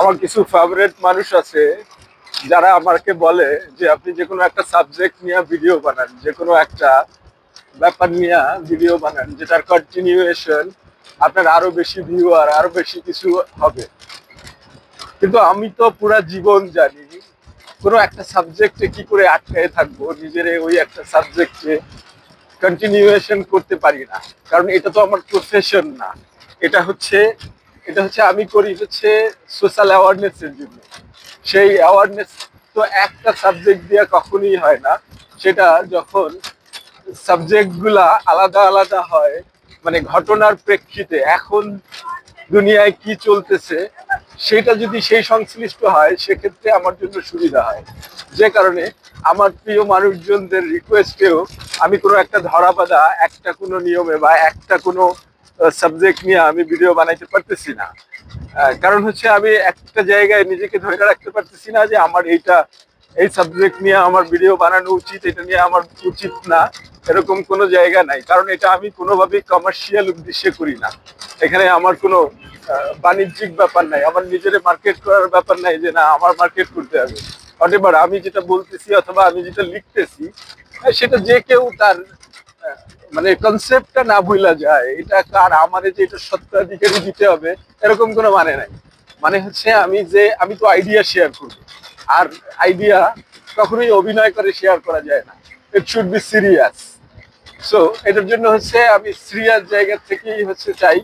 আমার কিছু ফেভারিট মানুষ আছে যারা আমাকে বলে যে আপনি যে কোনো একটা সাবজেক্ট নিয়ে ভিডিও বানান, যে কোনো একটা ব্যাপার নিয়ে ভিডিও বানান যেটার কন্টিনিউয়েশন আপনার আরো বেশি ভিউয়ার আরো বেশি কিছু হবে। কিন্তু আমি তো পুরা জীবন জানি কোনো একটা সাবজেক্টে কি করে আটকায় থাকবো, নিজের ওই একটা সাবজেক্টে কন্টিনিউয়েশন করতে পারি না। কারণ এটা তো আমার প্রফেশন না, এটা হচ্ছে এটা হচ্ছে আমি করি হচ্ছে সোশ্যাল অ্যাওয়ারনেসের জন্য। সেই অ্যাওয়ারনেস তো একটা সাবজেক্ট দিয়ে কখনোই হয় না। সেটা যখন সাবজেক্টগুলা আলাদা আলাদা হয়, মানে ঘটনার প্রেক্ষিতে এখন দুনিয়ায় কি চলতেছে সেটা যদি সেই সংশ্লিষ্ট হয় সেক্ষেত্রে আমার জন্য সুবিধা হয়। যে কারণে আমার প্রিয় মানুষজনদের রিকোয়েস্টেও আমি কোনো একটা ধরা বাঁধা একটা কোনো নিয়মে বা একটা কোনো সাবজেক্ট নিয়ে আমি ভিডিও বানাইতে পারতেছি না। কারণ হচ্ছে আমি একটা জায়গায় নিজেকে ধরে রাখতে পারতেছি না যে আমার এই সাবজেক্ট নিয়ে আমার ভিডিও বানানো উচিত, এটা নিয়ে আমার উচিত না, এরকম কোনো জায়গা নাই। কারণ এটা আমি কোনোভাবেই কমার্শিয়াল উদ্দেশ্যে করি না। এখানে আমার কোনো বাণিজ্যিক ব্যাপার নাই, আমার নিজের মার্কেট করার ব্যাপার নাই যে না আমার মার্কেট করতে হবে। অনেকবার আমি যেটা বলতেছি অথবা আমি যেটা লিখতেছি সেটা যে কেউ তার মানে কনসেপ্টটা না ভুলা যায়, এটা কার আমারে যে এটা সত্ত্বাধিকারী দিতে হবে এরকম কোনো মানে নাই। মানে হচ্ছে আমি তো আইডিয়া শেয়ার করবো, আর আইডিয়া কখনোই অভিনয় করে শেয়ার করা যায় না। It should be serious. So এটার জন্য হচ্ছে আমি সিরিয়াস জায়গা থেকেই হচ্ছে চাই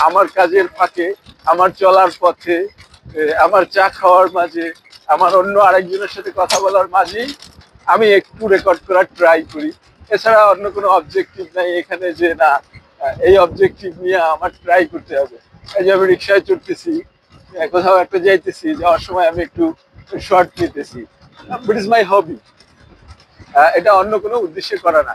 আমার কাজের ফাঁকে, আমার চলার পথে, আমার চা খাওয়ার মাঝে, আমার অন্য আরেকজনের সাথে কথা বলার মাঝেই আমি একটু রেকর্ড করার ট্রাই করি। এছাড়া অন্য কোনো অবজেক্টিভ নাই এখানে যে না এই অবজেক্টিভ নিয়ে আমার ট্রাই করতে হবে। এই যে আমি রিক্সায় চড়তেছি, কোথাও একটা যাইতেছি, যাওয়ার সময় আমি একটু শর্ট নিতেছি, ইট ইজ মাই হবি। এটা অন্য কোনো উদ্দেশ্যে করা না।